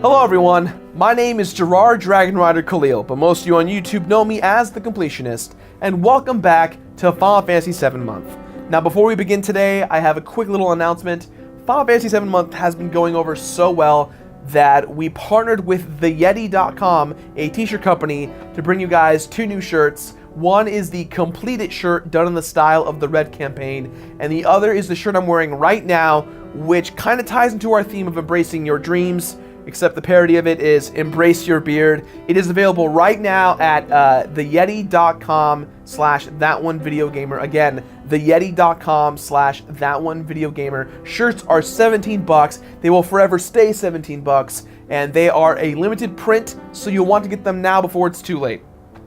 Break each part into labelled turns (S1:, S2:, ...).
S1: Hello everyone, my name is Gerard Dragon Rider Khalil, but most of you on YouTube know me as The Completionist, and welcome back to Final Fantasy VII Month. Now before we begin today, I have a quick little announcement. Final Fantasy VII Month has been going over so well that we partnered with VII.com, a t-shirt company, to bring you guys two new shirts. One is the completed shirt done in the style of the Red campaign, and the other is the shirt I'm wearing right now, which kind of ties into our theme of embracing your dreams, except the parody of it is Embrace Your Beard. It is available right now at theyeti.com/thatonevideogamer. Again, theyeti.com/thatonevideogamer. Shirts are $17. They will forever stay $17, and they are a limited print, so you'll want to get them now before it's too late.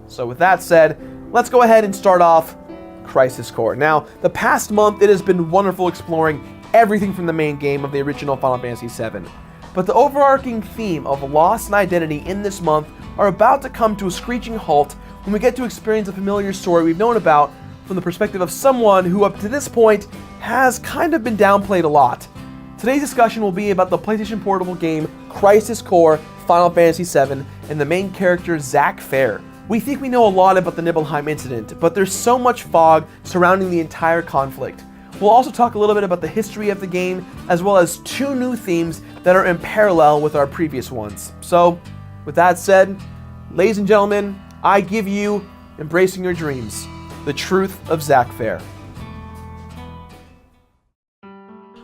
S1: So with that said, let's go ahead and start off Crisis Core. Now, the past month, it has been wonderful exploring everything from the main game of the original Final Fantasy VII. But the overarching theme of loss and identity in this month are about to come to a screeching halt when we get to experience a familiar story we've known about from the perspective of someone who up to this point has kind of been downplayed a lot. Today's discussion will be about the PlayStation Portable game Crisis Core Final Fantasy VII and the main character Zack Fair. We think we know a lot about the Nibelheim incident, but there's so much fog surrounding the entire conflict. We'll also talk a little bit about the history of the game, as well as two new themes that are in parallel with our previous ones. So, with that said, ladies and gentlemen, I give you Embracing Your Dreams, the truth of Zack Fair.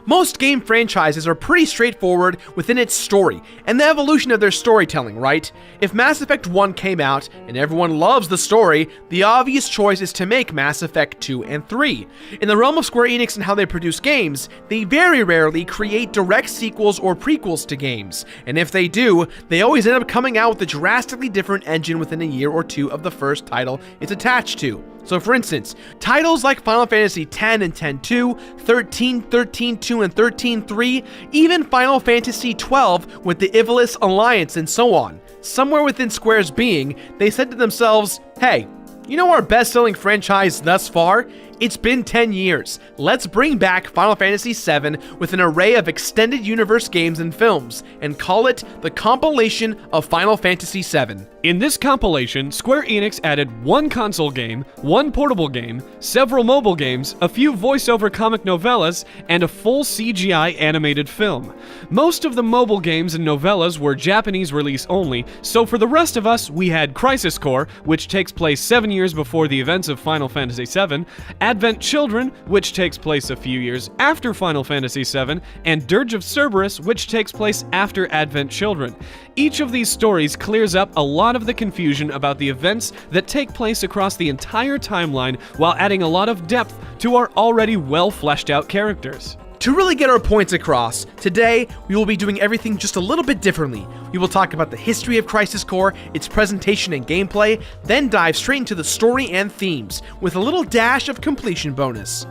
S1: Most game franchises are pretty straightforward within its story and the evolution of their storytelling, right? If Mass Effect 1 came out and everyone loves the story, the obvious choice is to make Mass Effect 2 and 3. In the realm of Square Enix and how they produce games, they very rarely create direct sequels or prequels to games, and if they do, they always end up coming out with a drastically different engine within a year or two of the first title it's attached to. So for instance, titles like Final Fantasy X and X-2, 13, 13-2 and 13-3, even Final Fantasy XII with the Ivalice Alliance and so on. Somewhere within Square's being, they said to themselves, hey, you know our best-selling franchise thus far? It's been 10 years. Let's bring back Final Fantasy VII with an array of extended universe games and films, and call it the compilation of Final Fantasy VII.
S2: In this compilation, Square Enix added one console game, one portable game, several mobile games, a few voiceover comic novellas, and a full CGI animated film. Most of the mobile games and novellas were Japanese release only, so for the rest of us, we had Crisis Core, which takes place 7 years before the events of Final Fantasy VII, Advent Children, which takes place a few years after Final Fantasy VII, and Dirge of Cerberus, which takes place after Advent Children. Each of these stories clears up a lot of the confusion about the events that take place across the entire timeline while adding a lot of depth to our already well fleshed out characters.
S1: To really get our points across, today we will be doing everything just a little bit differently. We will talk about the history of Crisis Core, its presentation and gameplay, then dive straight into the story and themes, with a little dash of completion bonus.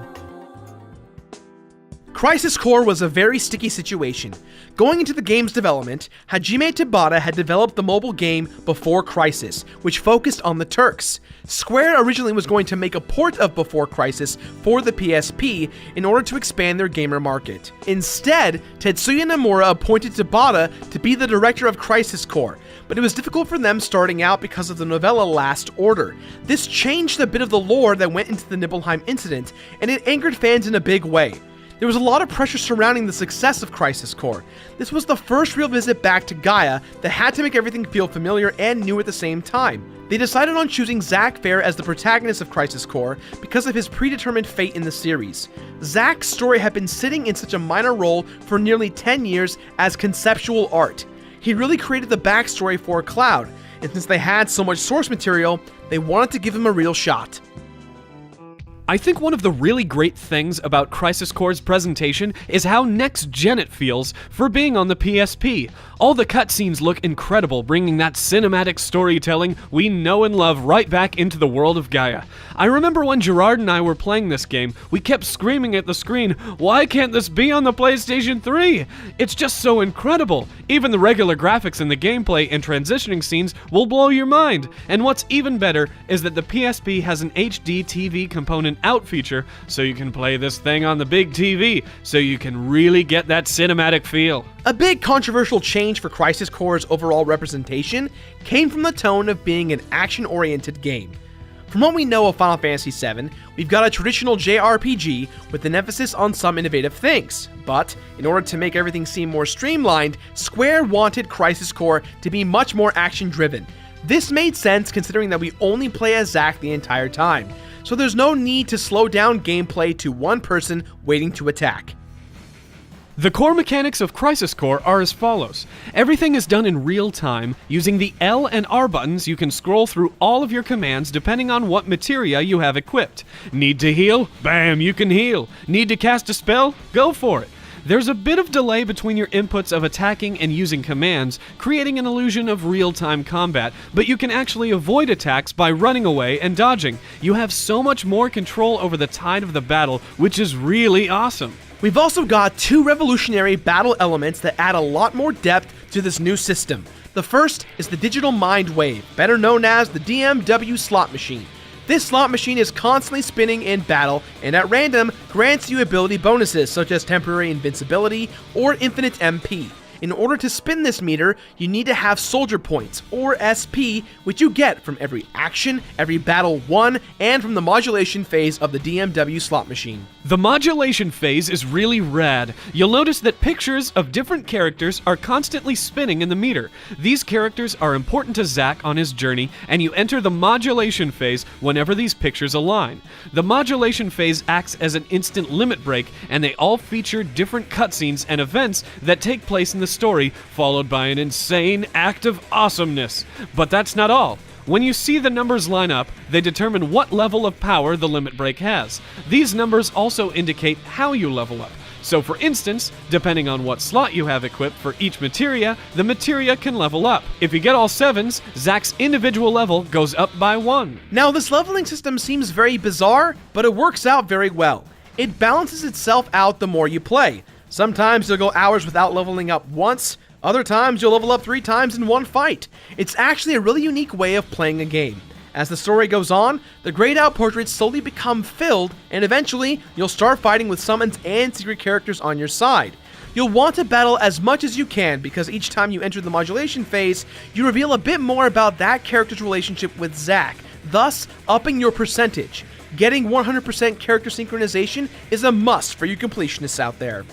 S1: Crisis Core was a very sticky situation. Going into the game's development, Hajime Tabata had developed the mobile game Before Crisis, which focused on the Turks. Square originally was going to make a port of Before Crisis for the PSP in order to expand their gamer market. Instead, Tetsuya Nomura appointed Tabata to be the director of Crisis Core, but it was difficult for them starting out because of the novella Last Order. This changed a bit of the lore that went into the Nibelheim incident, and it angered fans in a big way. There was a lot of pressure surrounding the success of Crisis Core. This was the first real visit back to Gaia that had to make everything feel familiar and new at the same time. They decided on choosing Zack Fair as the protagonist of Crisis Core because of his predetermined fate in the series. Zack's story had been sitting in such a minor role for nearly 10 years as conceptual art. He really created the backstory for Cloud, and since they had so much source material, they wanted to give him a real shot.
S2: I think one of the really great things about Crisis Core's presentation is how next-gen it feels for being on the PSP. All the cutscenes look incredible, bringing that cinematic storytelling we know and love right back into the world of Gaia. I remember when Gerard and I were playing this game, we kept screaming at the screen, "Why can't this be on the PlayStation 3? It's just so incredible! Even the regular graphics and the gameplay and transitioning scenes will blow your mind. And what's even better is that the PSP has an HD TV component out feature so you can play this thing on the big TV so you can really get that cinematic feel.
S1: A big controversial change for Crisis Core's overall representation came from the tone of being an action-oriented game. From what we know of Final Fantasy VII, we've got a traditional JRPG with an emphasis on some innovative things. But, in order to make everything seem more streamlined, Square wanted Crisis Core to be much more action-driven. This made sense considering that we only play as Zack the entire time, so there's no need to slow down gameplay to one person waiting to attack.
S2: The core mechanics of Crisis Core are as follows. Everything is done in real time. Using the L and R buttons, you can scroll through all of your commands depending on what materia you have equipped. Need to heal? Bam, you can heal. Need to cast a spell? Go for it. There's a bit of delay between your inputs of attacking and using commands, creating an illusion of real-time combat, but you can actually avoid attacks by running away and dodging. You have so much more control over the tide of the battle, which is really awesome.
S1: We've also got two revolutionary battle elements that add a lot more depth to this new system. The first is the Digital Mind Wave, better known as the DMW slot machine. This slot machine is constantly spinning in battle and at random grants you ability bonuses such as temporary invincibility or infinite MP. In order to spin this meter, you need to have soldier points, or SP, which you get from every action, every battle won, and from the modulation phase of the DMW slot machine.
S2: The modulation phase is really rad. You'll notice that pictures of different characters are constantly spinning in the meter. These characters are important to Zack on his journey, and you enter the modulation phase whenever these pictures align. The modulation phase acts as an instant limit break, and they all feature different cutscenes and events that take place in the story, followed by an insane act of awesomeness. But that's not all. When you see the numbers line up, they determine what level of power the limit break has. These numbers also indicate how you level up. So for instance, depending on what slot you have equipped for each materia, the materia can level up. If you get all 7s, Zack's individual level goes up by 1.
S1: Now this leveling system seems very bizarre, but it works out very well. It balances itself out the more you play. Sometimes you'll go hours without leveling up once, other times you'll level up 3 times in one fight. It's actually a really unique way of playing a game. As the story goes on, the grayed out portraits slowly become filled, and eventually, you'll start fighting with summons and secret characters on your side. You'll want to battle as much as you can because each time you enter the modulation phase, you reveal a bit more about that character's relationship with Zack, thus upping your percentage. Getting 100% character synchronization is a must for you completionists out there.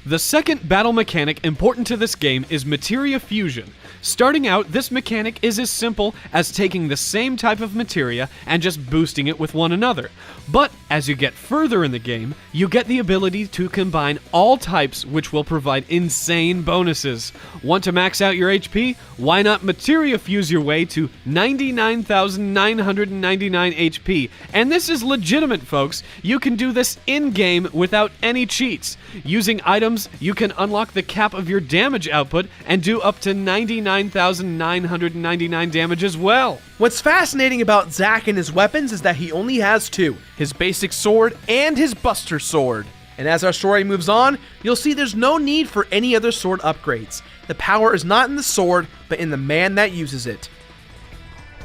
S2: The second battle mechanic important to this game is materia fusion. Starting out, this mechanic is as simple as taking the same type of materia and just boosting it with one another. But as you get further in the game, you get the ability to combine all types, which will provide insane bonuses. Want to max out your HP? Why not materia fuse your way to 99,999 HP? And this is legitimate, folks. You can do this in-game without any cheats. Using items, you can unlock the cap of your damage output and do up to 99,999 damage as well.
S1: What's fascinating about Zack and his weapons is that he only has 2, his basic sword and his Buster Sword. And as our story moves on, you'll see there's no need for any other sword upgrades. The power is not in the sword, but in the man that uses it.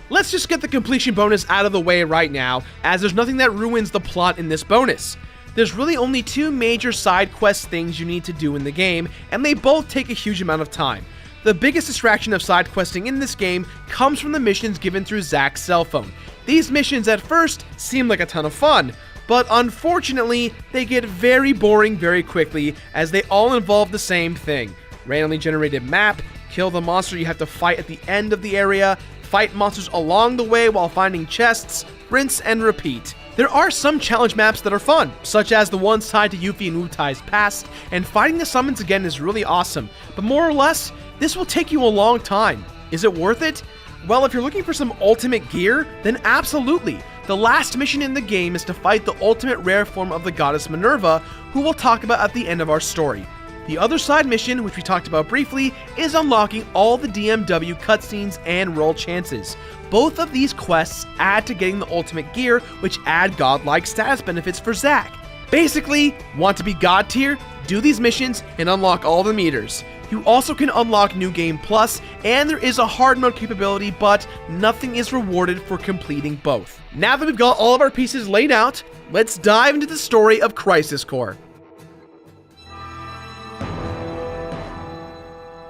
S1: Let's just get the completion bonus out of the way right now, as there's nothing that ruins the plot in this bonus. There's really only 2 major side quest things you need to do in the game, and they both take a huge amount of time. The biggest distraction of side questing in this game comes from the missions given through Zack's cell phone. These missions at first seem like a ton of fun, but unfortunately, they get very boring very quickly as they all involve the same thing. Randomly generated map, kill the monster you have to fight at the end of the area, fight monsters along the way while finding chests, rinse and repeat. There are some challenge maps that are fun, such as the ones tied to Yuffie and Wutai's past, and fighting the summons again is really awesome, but more or less, this will take you a long time. Is it worth it? Well, if you're looking for some ultimate gear, then absolutely. The last mission in the game is to fight the ultimate rare form of the goddess Minerva, who we'll talk about at the end of our story. The other side mission, which we talked about briefly, is unlocking all the DMW cutscenes and roll chances. Both of these quests add to getting the ultimate gear, which add godlike status benefits for Zack. Basically, want to be god tier? Do these missions and unlock all the meters. You also can unlock New Game Plus, and there is a hard mode capability, but nothing is rewarded for completing both. Now that we've got all of our pieces laid out, let's dive into the story of Crisis Core.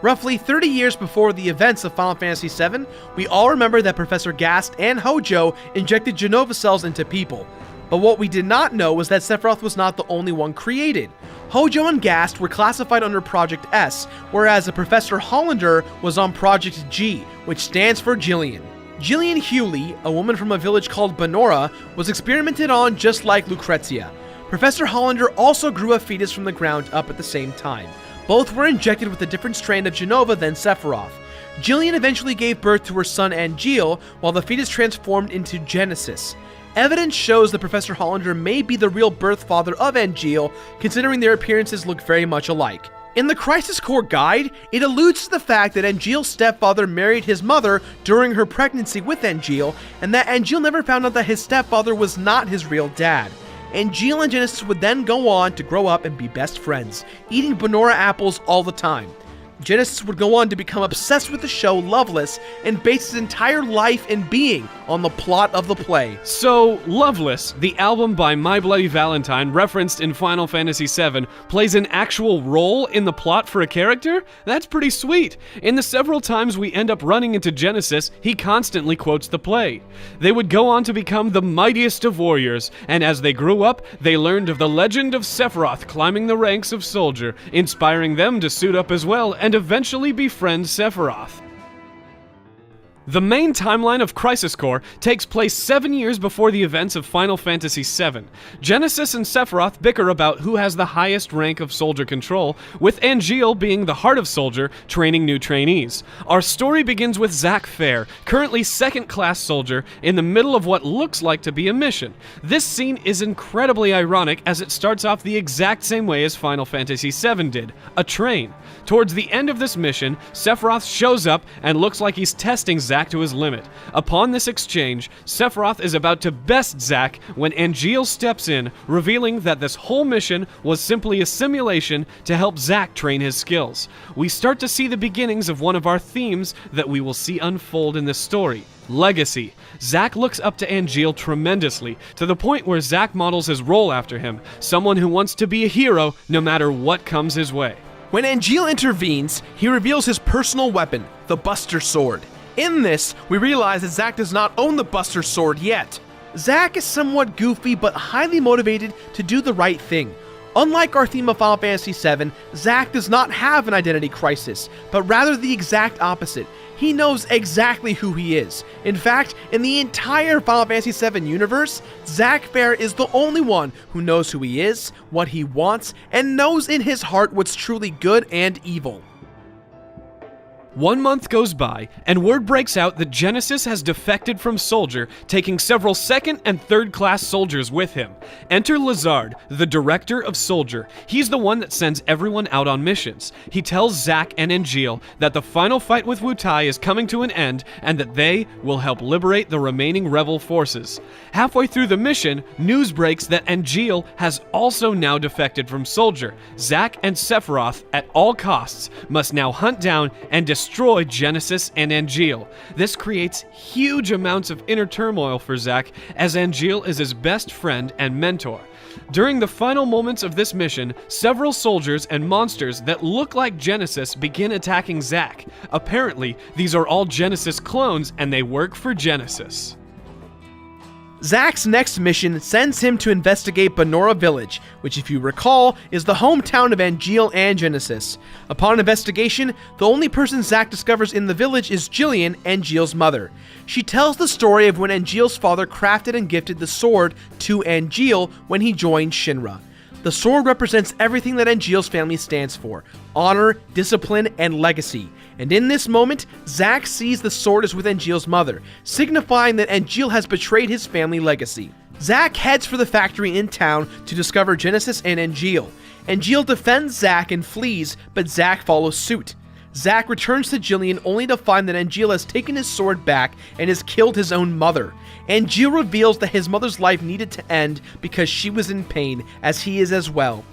S1: Roughly 30 years before the events of Final Fantasy VII, we all remember that Professor Gast and Hojo injected Genova cells into people. But what we did not know was that Sephiroth was not the only one created. Hojo and Gast were classified under Project S, whereas Professor Hollander was on Project G, which stands for Jillian. Jillian Hewley, a woman from a village called Benora, was experimented on just like Lucrezia. Professor Hollander also grew a fetus from the ground up at the same time. Both were injected with a different strand of Genova than Sephiroth. Jillian eventually gave birth to her son Angeal, while the fetus transformed into Genesis. Evidence shows that Professor Hollander may be the real birth father of Angeal, considering their appearances look very much alike. In the Crisis Core guide, it alludes to the fact that Angeal's stepfather married his mother during her pregnancy with Angeal, and that Angeal never found out that his stepfather was not his real dad. Angeal and Genesis would then go on to grow up and be best friends, eating Benora apples all the time. Genesis would go on to become obsessed with the show Loveless and base his entire life and being on the plot of the play.
S2: So, Loveless, the album by My Bloody Valentine referenced in Final Fantasy VII, plays an actual role in the plot for a character? That's pretty sweet. In the several times we end up running into Genesis, he constantly quotes the play. They would go on to become the mightiest of warriors, and as they grew up, they learned of the legend of Sephiroth climbing the ranks of soldier, inspiring them to suit up as well and eventually befriend Sephiroth. The main timeline of Crisis Core takes place 7 years before the events of Final Fantasy VII. Genesis and Sephiroth bicker about who has the highest rank of soldier control, with Angeal being the heart of soldier, training new trainees. Our story begins with Zack Fair, currently second-class soldier, in the middle of what looks like to be a mission. This scene is incredibly ironic as it starts off the exact same way as Final Fantasy VII did, a train. Towards the end of this mission, Sephiroth shows up and looks like he's testing Zack to his limit. Upon this exchange, Sephiroth is about to best Zack when Angeal steps in, revealing that this whole mission was simply a simulation to help Zack train his skills. We start to see the beginnings of one of our themes that we will see unfold in this story. Legacy. Zack looks up to Angeal tremendously, to the point where Zack models his role after him, someone who wants to be a hero no matter what comes his way.
S1: When Angeal intervenes, he reveals his personal weapon, the Buster Sword. In this, we realize that Zack does not own the Buster Sword yet. Zack is somewhat goofy but highly motivated to do the right thing. Unlike our theme of Final Fantasy VII, Zack does not have an identity crisis, but rather the exact opposite. He knows exactly who he is. In fact, in the entire Final Fantasy VII universe, Zack Fair is the only one who knows who he is, what he wants, and knows in his heart what's truly good and evil.
S2: 1 month goes by, and word breaks out that Genesis has defected from Soldier, taking several second and third class soldiers with him. Enter Lazard, the director of Soldier. He's the one that sends everyone out on missions. He tells Zack and Angeal that the final fight with Wutai is coming to an end, and that they will help liberate the remaining rebel forces. Halfway through the mission, news breaks that Angeal has also now defected from Soldier. Zack and Sephiroth, at all costs, must now hunt down and destroy Genesis and Angeal. This creates huge amounts of inner turmoil for Zack, as Angeal is his best friend and mentor. During the final moments of this mission, several soldiers and monsters that look like Genesis begin attacking Zack. Apparently, these are all Genesis clones and they work for Genesis.
S1: Zack's next mission sends him to investigate Benora Village, which if you recall, is the hometown of Angeal and Genesis. Upon investigation, the only person Zack discovers in the village is Jillian, Angeal's mother. She tells the story of when Angeal's father crafted and gifted the sword to Angeal when he joined Shinra. The sword represents everything that Angeal's family stands for: honor, discipline, and legacy. And in this moment, Zack sees the sword is with Angeal's mother, signifying that Angeal has betrayed his family legacy. Zack heads for the factory in town to discover Genesis and Angeal. Angeal defends Zack and flees, but Zack follows suit. Zack returns to Jillian only to find that Angeal has taken his sword back and has killed his own mother. Angeal reveals that his mother's life needed to end because she was in pain, as he is as well.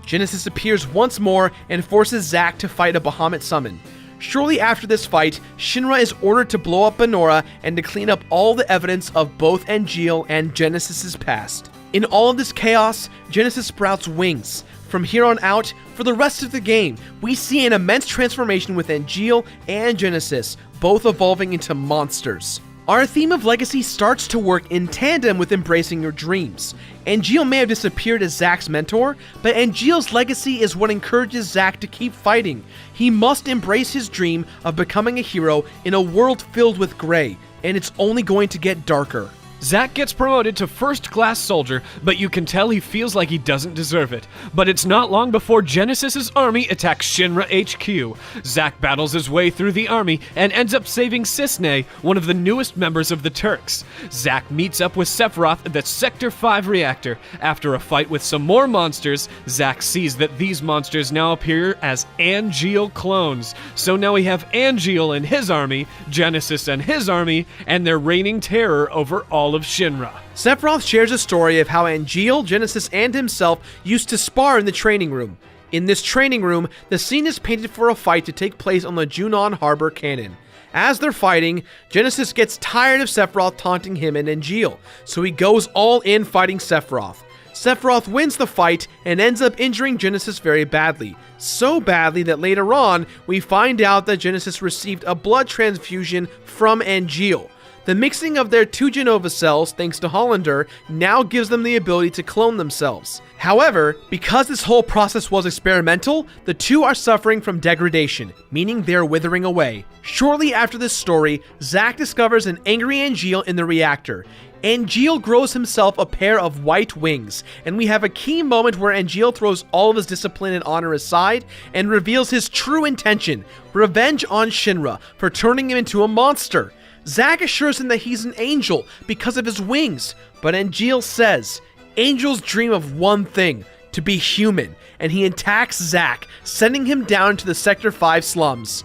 S1: Genesis appears once more and forces Zack to fight a Bahamut summon. Shortly after this fight, Shinra is ordered to blow up Benora and to clean up all the evidence of both Angeal and Genesis's past. In all of this chaos, Genesis sprouts wings. From here on out, for the rest of the game, we see an immense transformation with Angeal and Genesis, both evolving into monsters. Our theme of legacy starts to work in tandem with embracing your dreams. Angeal may have disappeared as Zack's mentor, but Angeal's legacy is what encourages Zack to keep fighting. He must embrace his dream of becoming a hero in a world filled with gray, and it's only going to get darker.
S2: Zack gets promoted to first-class soldier, but you can tell he feels like he doesn't deserve it. But it's not long before Genesis's army attacks Shinra HQ. Zack battles his way through the army and ends up saving Cisne, one of the newest members of the Turks. Zack meets up with Sephiroth at the Sector 5 reactor. After a fight with some more monsters, Zack sees that these monsters now appear as Angeal clones. So now we have Angeal and his army, Genesis and his army, and they're reigning terror over all of Shinra.
S1: Sephiroth shares a story of how Angeal, Genesis, and himself used to spar in the training room. In this training room, the scene is painted for a fight to take place on the Junon Harbor Cannon. As they're fighting, Genesis gets tired of Sephiroth taunting him and Angeal, so he goes all in fighting Sephiroth. Sephiroth wins the fight and ends up injuring Genesis very badly. So badly that later on, we find out that Genesis received a blood transfusion from Angeal. The mixing of their two Genova cells, thanks to Hollander, now gives them the ability to clone themselves. However, because this whole process was experimental, the two are suffering from degradation, meaning they're withering away. Shortly after this story, Zack discovers an angry Angeal in the reactor. Angeal grows himself a pair of white wings, and we have a key moment where Angeal throws all of his discipline and honor aside and reveals his true intention: revenge on Shinra for turning him into a monster. Zack assures him that he's an angel because of his wings, but Angeal says angels dream of one thing: to be human, and he attacks Zack, sending him down to the Sector 5 slums.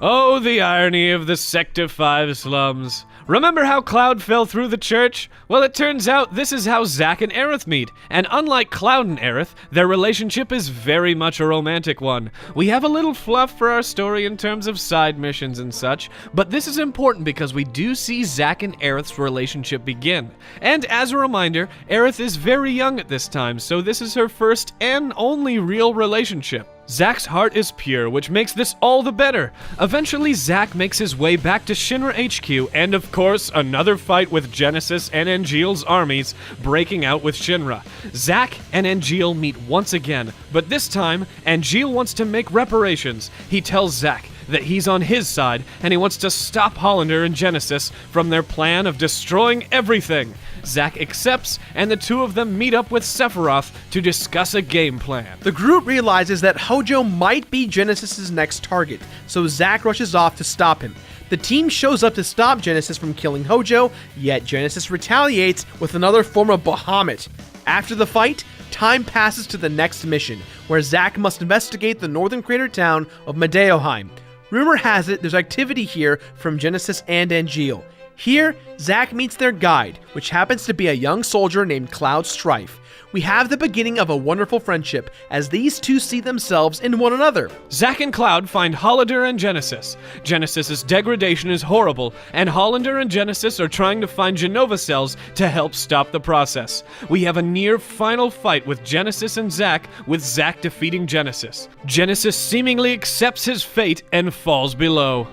S2: Oh, the irony of the Sector 5 slums. Remember how Cloud fell through the church? Well, it turns out this is how Zack and Aerith meet, and unlike Cloud and Aerith, their relationship is very much a romantic one. We have a little fluff for our story in terms of side missions and such, but this is important because we do see Zack and Aerith's relationship begin. And as a reminder, Aerith is very young at this time, so this is her first and only real relationship. Zack's heart is pure, which makes this all the better. Eventually, Zack makes his way back to Shinra HQ, and of course, another fight with Genesis and Angeal's armies breaking out with Shinra. Zack and Angeal meet once again, but this time, Angeal wants to make reparations. He tells Zack that he's on his side, and he wants to stop Hollander and Genesis from their plan of destroying everything. Zack accepts, and the two of them meet up with Sephiroth to discuss a game plan.
S1: The group realizes that Hojo might be Genesis's next target, so Zack rushes off to stop him. The team shows up to stop Genesis from killing Hojo, yet Genesis retaliates with another form of Bahamut. After the fight, time passes to the next mission, where Zack must investigate the northern crater town of Medeoheim. Rumor has it there's activity here from Genesis and Angeal. Here, Zack meets their guide, which happens to be a young soldier named Cloud Strife. We have the beginning of a wonderful friendship, as these two see themselves in one another.
S2: Zack and Cloud find Hollander and Genesis. Genesis's degradation is horrible, and Hollander and Genesis are trying to find Genova cells to help stop the process. We have a near final fight with Genesis and Zack, with Zack defeating Genesis. Genesis seemingly accepts his fate and falls below.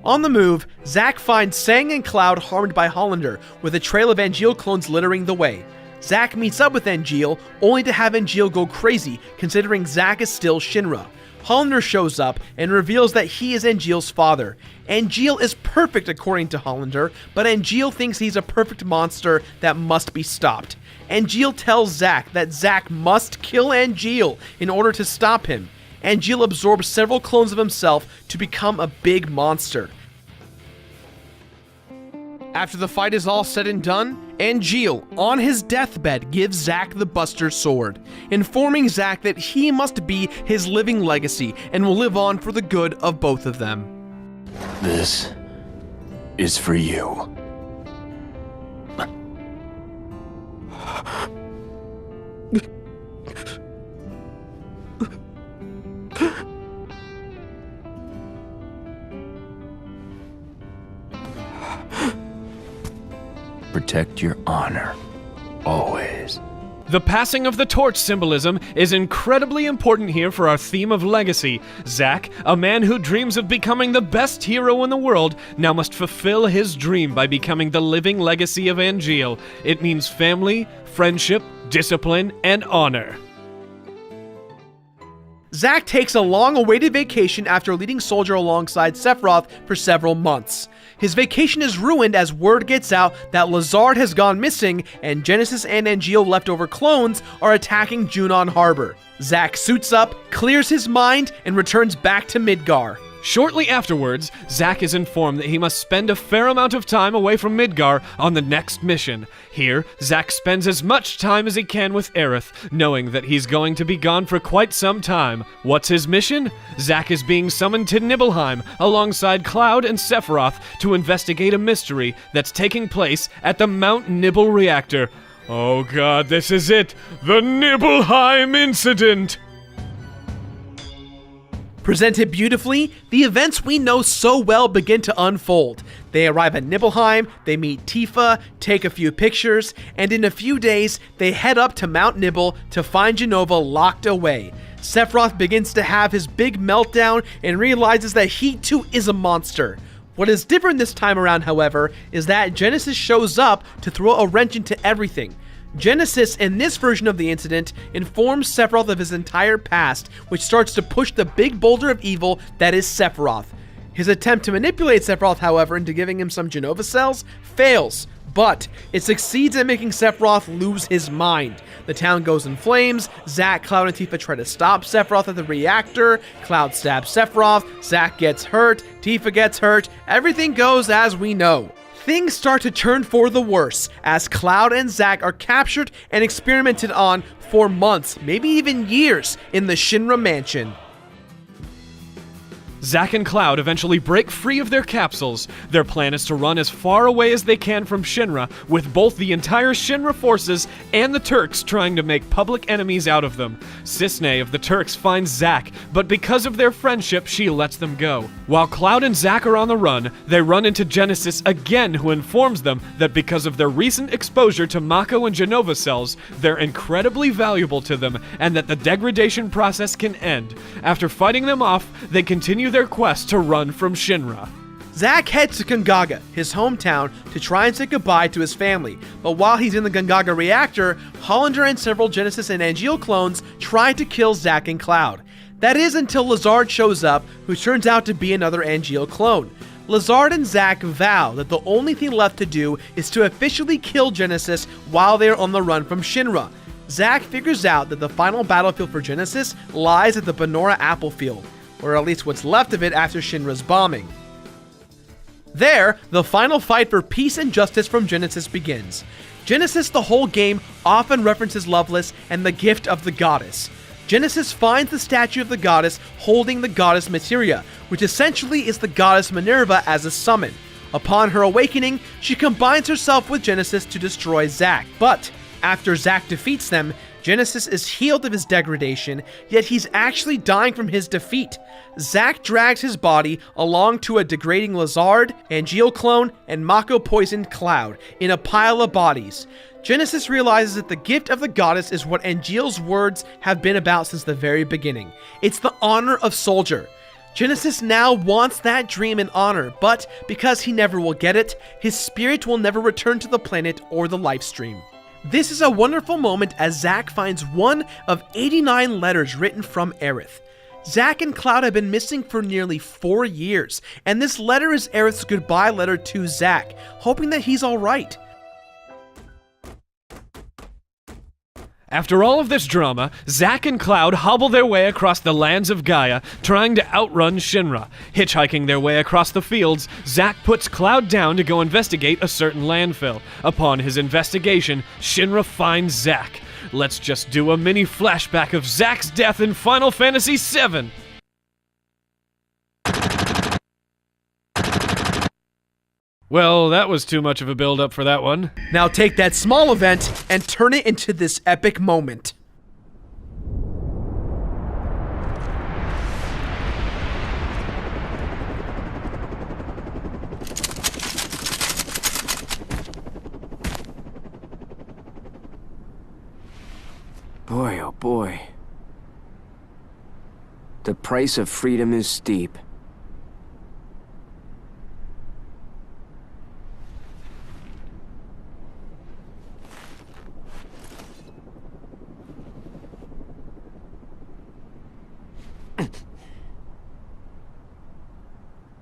S1: On the move, Zack finds Sang and Cloud harmed by Hollander, with a trail of Angeal clones littering the way. Zack meets up with Angeal, only to have Angeal go crazy, considering Zack is still Shinra. Hollander shows up and reveals that he is Angeal's father. Angeal is perfect according to Hollander, but Angeal thinks he's a perfect monster that must be stopped. Angeal tells Zack that Zack must kill Angeal in order to stop him. Angeal absorbs several clones of himself to become a big monster. After the fight is all said and done, Angeal, on his deathbed, gives Zack the Buster Sword, informing Zack that he must be his living legacy and will live on for the good of both of them.
S3: This is for you. protect your honor. Always.
S2: The passing of the torch symbolism is incredibly important here for our theme of legacy. Zack, a man who dreams of becoming the best hero in the world, now must fulfill his dream by becoming the living legacy of Angeal. It means family, friendship, discipline, and honor.
S1: Zack takes a long-awaited vacation after leading Soldier alongside Sephiroth for several months. His vacation is ruined as word gets out that Lazard has gone missing and Genesis and Angeal leftover clones are attacking Junon Harbor. Zack suits up, clears his mind, and returns back to Midgar.
S2: Shortly afterwards, Zack is informed that he must spend a fair amount of time away from Midgar on the next mission. Here, Zack spends as much time as he can with Aerith, knowing that he's going to be gone for quite some time. What's his mission? Zack is being summoned to Nibelheim alongside Cloud and Sephiroth to investigate a mystery that's taking place at the Mount Nibel reactor. Oh god, this is it! The Nibelheim incident!
S1: Presented beautifully, the events we know so well begin to unfold. They arrive at Nibelheim, they meet Tifa, take a few pictures, and in a few days, they head up to Mount Nibel to find Jenova locked away. Sephiroth begins to have his big meltdown and realizes that he too is a monster. What is different this time around, however, is that Genesis shows up to throw a wrench into everything. Genesis, in this version of the incident, informs Sephiroth of his entire past, which starts to push the big boulder of evil that is Sephiroth. His attempt to manipulate Sephiroth, however, into giving him some Jenova cells, fails, but it succeeds at making Sephiroth lose his mind. The town goes in flames, Zack, Cloud, and Tifa try to stop Sephiroth at the reactor, Cloud stabs Sephiroth, Zack gets hurt, Tifa gets hurt, everything goes as we know. Things start to turn for the worse, as Cloud and Zack are captured and experimented on for months, maybe even years, in the Shinra mansion.
S2: Zack and Cloud eventually break free of their capsules. Their plan is to run as far away as they can from Shinra, with both the entire Shinra forces and the Turks trying to make public enemies out of them. Cisne of the Turks finds Zack, but because of their friendship, she lets them go. While Cloud and Zack are on the run, they run into Genesis again, who informs them that because of their recent exposure to Mako and Jenova cells, they're incredibly valuable to them, and that the degradation process can end. After fighting them off, they continue their quest to run from Shinra.
S1: Zack heads to Gongaga, his hometown, to try and say goodbye to his family, but while he's in the Gongaga reactor, Hollander and several Genesis and Angeal clones try to kill Zack and Cloud. That is until Lazard shows up, who turns out to be another Angeal clone. Lazard and Zack vow that the only thing left to do is to officially kill Genesis while they are on the run from Shinra. Zack figures out that the final battlefield for Genesis lies at the Benora Apple Field, or at least what's left of it after Shinra's bombing. There, the final fight for peace and justice from Genesis begins. Genesis the whole game often references Loveless and the gift of the goddess. Genesis finds the statue of the goddess holding the goddess Materia, which essentially is the goddess Minerva as a summon. Upon her awakening, she combines herself with Genesis to destroy Zack, but after Zack defeats them, Genesis is healed of his degradation, yet he's actually dying from his defeat. Zack drags his body along to a degrading Lazard, Angeal clone, and Mako poisoned Cloud in a pile of bodies. Genesis realizes that the gift of the goddess is what Angeal's words have been about since the very beginning. It's the honor of Soldier. Genesis now wants that dream and honor, but because he never will get it, his spirit will never return to the planet or the life stream. This is a wonderful moment as Zack finds one of 89 letters written from Aerith. Zack and Cloud have been missing for nearly 4 years, and this letter is Aerith's goodbye letter to Zack, hoping that he's alright.
S2: After all of this drama, Zack and Cloud hobble their way across the lands of Gaia, trying to outrun Shinra. Hitchhiking their way across the fields, Zack puts Cloud down to go investigate a certain landfill. Upon his investigation, Shinra finds Zack. Let's just do a mini flashback of Zack's death in Final Fantasy VII. Well, that was too much of a build-up for that one.
S1: Now take that small event and turn it into this epic moment.
S4: Boy. The price of freedom is steep.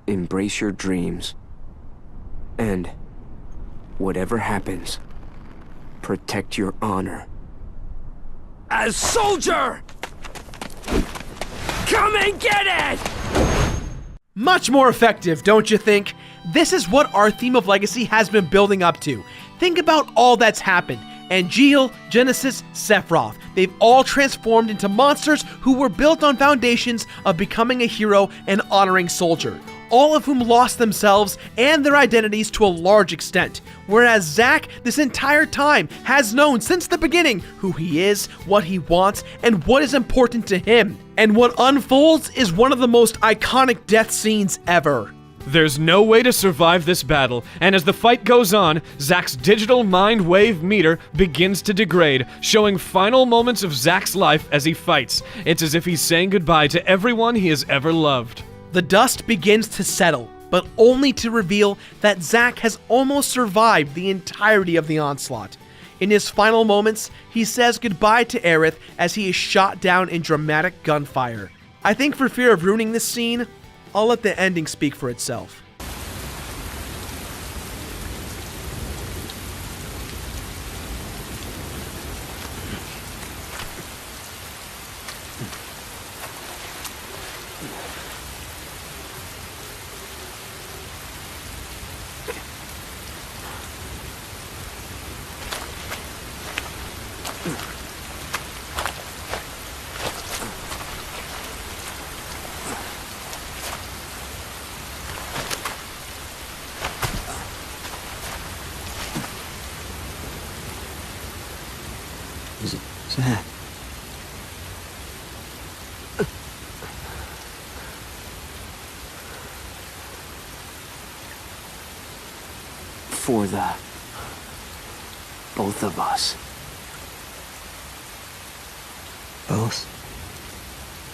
S4: Embrace your dreams. And whatever happens, protect your honor. As soldier! Come and get it!
S1: Much more effective, don't you think? This is what our theme of legacy has been building up to. Think about all that's happened. Angeal, Genesis, Sephiroth. They've all transformed into monsters who were built on foundations of becoming a hero and honoring soldier. All of whom lost themselves and their identities to a large extent. Whereas Zack, this entire time, has known since the beginning who he is, what he wants, and what is important to him. And what unfolds is one of the most iconic death scenes ever.
S2: There's no way to survive this battle, and as the fight goes on, Zack's digital mind wave meter begins to degrade, showing final moments of Zack's life as he fights. It's as if he's saying goodbye to everyone he has ever loved.
S1: The dust begins to settle, but only to reveal that Zack has almost survived the entirety of the onslaught. In his final moments, he says goodbye to Aerith as he is shot down in dramatic gunfire. I think for fear of ruining this scene, I'll let the ending speak for itself.
S4: Zack. For the both of us.
S5: Both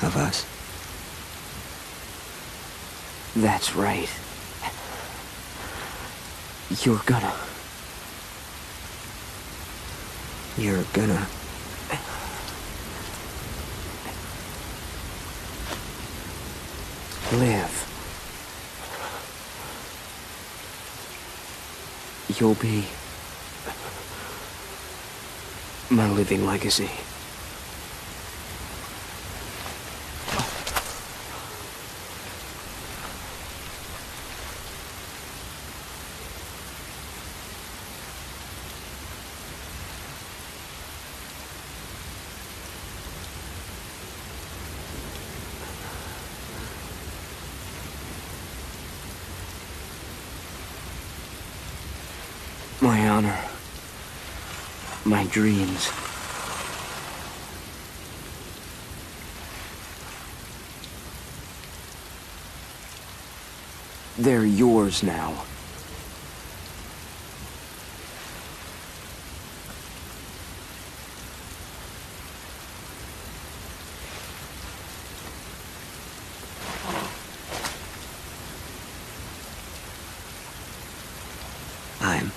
S5: of us.
S4: That's right. You're gonna live. You'll be my living legacy. My honor. My dreams. They're yours now.
S5: I'm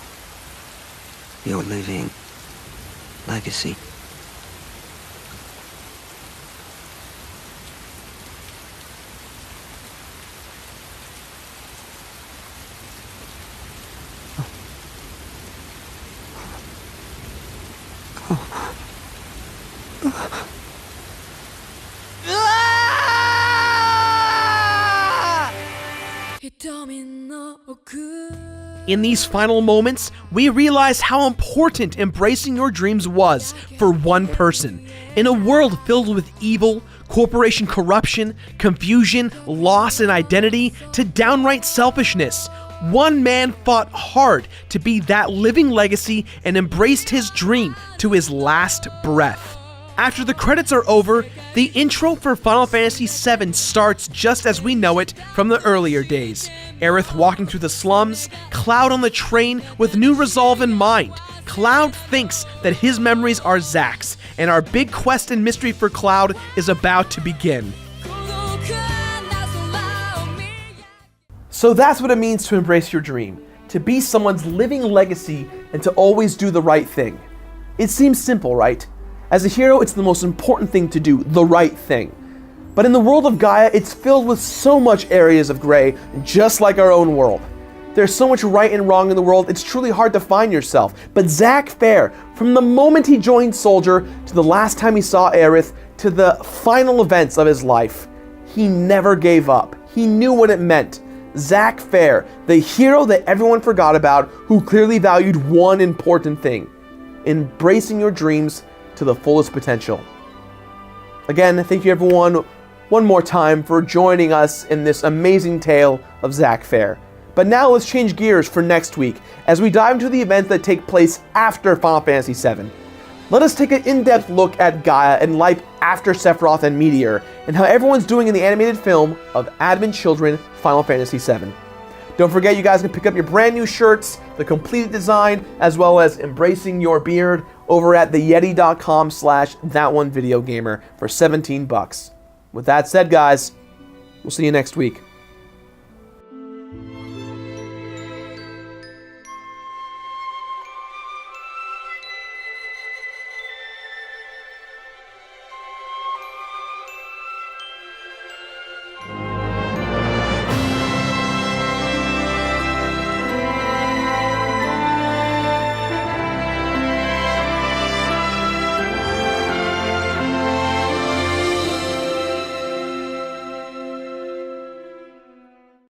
S5: your living legacy.
S1: In these final moments, we realize how important embracing your dreams was for one person. In a world filled with evil, corporation corruption, confusion, loss and identity, to downright selfishness, one man fought hard to be that living legacy and embraced his dream to his last breath. After the credits are over, The intro for Final Fantasy VII starts just as we know it from the earlier days. Aerith walking through the slums, Cloud on the train with new resolve in mind. Cloud thinks that his memories are Zack's, and our big quest and mystery for Cloud is about to begin. So that's what it means to embrace your dream, to be someone's living legacy and to always do the right thing. It seems simple, right? As a hero, it's the most important thing to do, the right thing. But in the world of Gaia, it's filled with so much areas of gray, just like our own world. There's so much right and wrong in the world, it's truly hard to find yourself. But Zack Fair, from the moment he joined Soldier, to the last time he saw Aerith, to the final events of his life, he never gave up. He knew what it meant. Zack Fair, the hero that everyone forgot about, who clearly valued one important thing: embracing your dreams to the fullest potential. Again, thank you everyone one more time for joining us in this amazing tale of Zack Fair. But now let's change gears for next week as we dive into the events that take place after Final Fantasy VII. Let us take an in-depth look at Gaia and life after Sephiroth and Meteor, and how everyone's doing in the animated film of Advent Children Final Fantasy VII. Don't forget, you guys can pick up your brand new shirts, the completed design, as well as embracing your beard over at theyeti.com/thatonevideogamer for $17. With that said, guys, we'll see you next week.